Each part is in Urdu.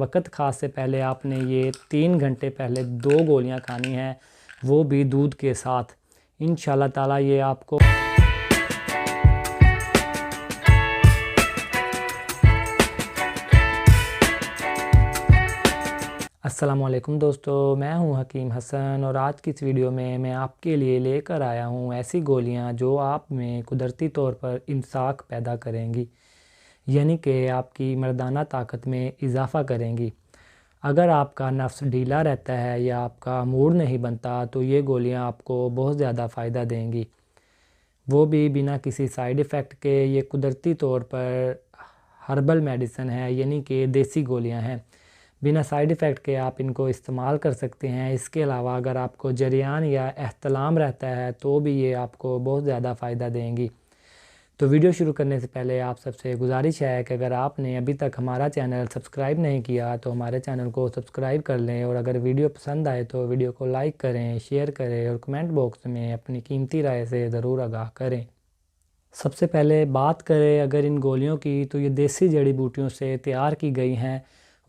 وقت خاص سے پہلے آپ نے یہ 3 گھنٹے پہلے 2 گولیاں کھانی ہیں، وہ بھی دودھ کے ساتھ۔ انشاءاللہ تعالی یہ آپ کو السلام علیکم دوستو، میں ہوں حکیم حسن، اور آج کی اس ویڈیو میں آپ کے لیے لے کر آیا ہوں ایسی گولیاں جو آپ میں قدرتی طور پر امساک پیدا کریں گی، یعنی کہ آپ کی مردانہ طاقت میں اضافہ کریں گی۔ اگر آپ کا نفس ڈھیلا رہتا ہے یا آپ کا موڈ نہیں بنتا تو یہ گولیاں آپ کو بہت زیادہ فائدہ دیں گی، وہ بھی بنا کسی سائیڈ ایفیکٹ کے۔ یہ قدرتی طور پر ہربل میڈیسن ہے، یعنی کہ دیسی گولیاں ہیں، بنا سائیڈ ایفیکٹ کے آپ ان کو استعمال کر سکتے ہیں۔ اس کے علاوہ اگر آپ کو جریان یا احتلام رہتا ہے تو بھی یہ آپ کو بہت زیادہ فائدہ دیں گی۔ تو ویڈیو شروع کرنے سے پہلے آپ سب سے گزارش ہے کہ اگر آپ نے ابھی تک ہمارا چینل سبسکرائب نہیں کیا تو ہمارے چینل کو سبسکرائب کر لیں، اور اگر ویڈیو پسند آئے تو ویڈیو کو لائک کریں، شیئر کریں، اور کمنٹ باکس میں اپنی قیمتی رائے سے ضرور آگاہ کریں۔ سب سے پہلے بات کریں اگر ان گولیوں کی، تو یہ دیسی جڑی بوٹیوں سے تیار کی گئی ہیں،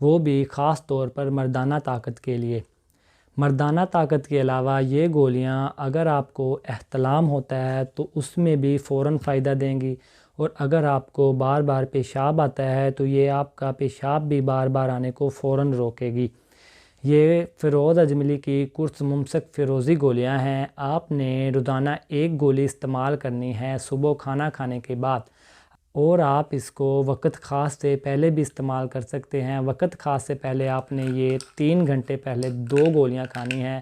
وہ بھی خاص طور پر مردانہ طاقت کے لیے۔ مردانہ طاقت کے علاوہ یہ گولیاں اگر آپ کو احتلام ہوتا ہے تو اس میں بھی فوراً فائدہ دیں گی، اور اگر آپ کو بار بار پیشاب آتا ہے تو یہ آپ کا پیشاب بھی بار بار آنے کو فوراً روکے گی۔ یہ فیروز اجملی کی قرص ممسک فیروزی گولیاں ہیں۔ آپ نے روزانہ 1 گولی استعمال کرنی ہے صبح کھانا کھانے کے بعد، اور آپ اس کو وقت خاص سے پہلے بھی استعمال کر سکتے ہیں۔ وقت خاص سے پہلے آپ نے یہ 3 گھنٹے پہلے 2 گولیاں کھانی ہیں،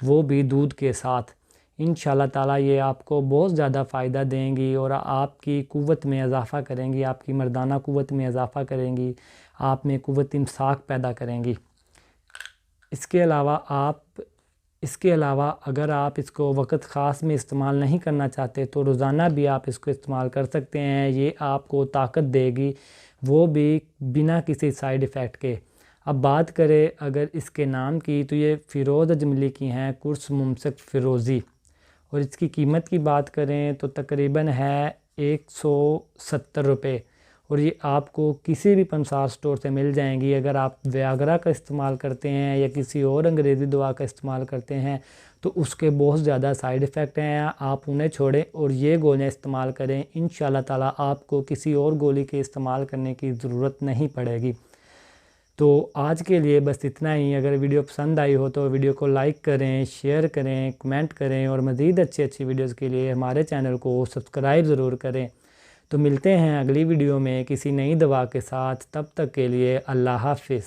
وہ بھی دودھ کے ساتھ۔ انشاءاللہ تعالی یہ آپ کو بہت زیادہ فائدہ دیں گی اور آپ کی قوت میں اضافہ کریں گی، آپ کی مردانہ قوت میں اضافہ کریں گی، آپ میں قوت امساک پیدا کریں گی۔ اس کے علاوہ اگر آپ اس کو وقت خاص میں استعمال نہیں کرنا چاہتے تو روزانہ بھی آپ اس کو استعمال کر سکتے ہیں۔ یہ آپ کو طاقت دے گی، وہ بھی بنا کسی سائیڈ ایفیکٹ کے۔ اب بات کریں اگر اس کے نام کی، تو یہ فیروز اجملی کی ہیں قرص ممسک فیروزی، اور اس کی قیمت کی بات کریں تو تقریباً ہے 170 روپے، اور یہ آپ کو کسی بھی پنسار سٹور سے مل جائیں گی۔ اگر آپ ویاگرا کا استعمال کرتے ہیں یا کسی اور انگریزی دوا کا استعمال کرتے ہیں تو اس کے بہت زیادہ سائیڈ ایفیکٹ ہیں، آپ انہیں چھوڑیں اور یہ گولیاں استعمال کریں۔ انشاءاللہ تعالی آپ کو کسی اور گولی کے استعمال کرنے کی ضرورت نہیں پڑے گی۔ تو آج کے لیے بس اتنا ہی۔ اگر ویڈیو پسند آئی ہو تو ویڈیو کو لائک کریں، شیئر کریں، کمنٹ کریں، اور مزید اچھی ویڈیوز کے لیے ہمارے چینل کو سبسکرائب ضرور کریں۔ تو ملتے ہیں اگلی ویڈیو میں کسی نئی دوا کے ساتھ، تب تک کے لیے اللہ حافظ۔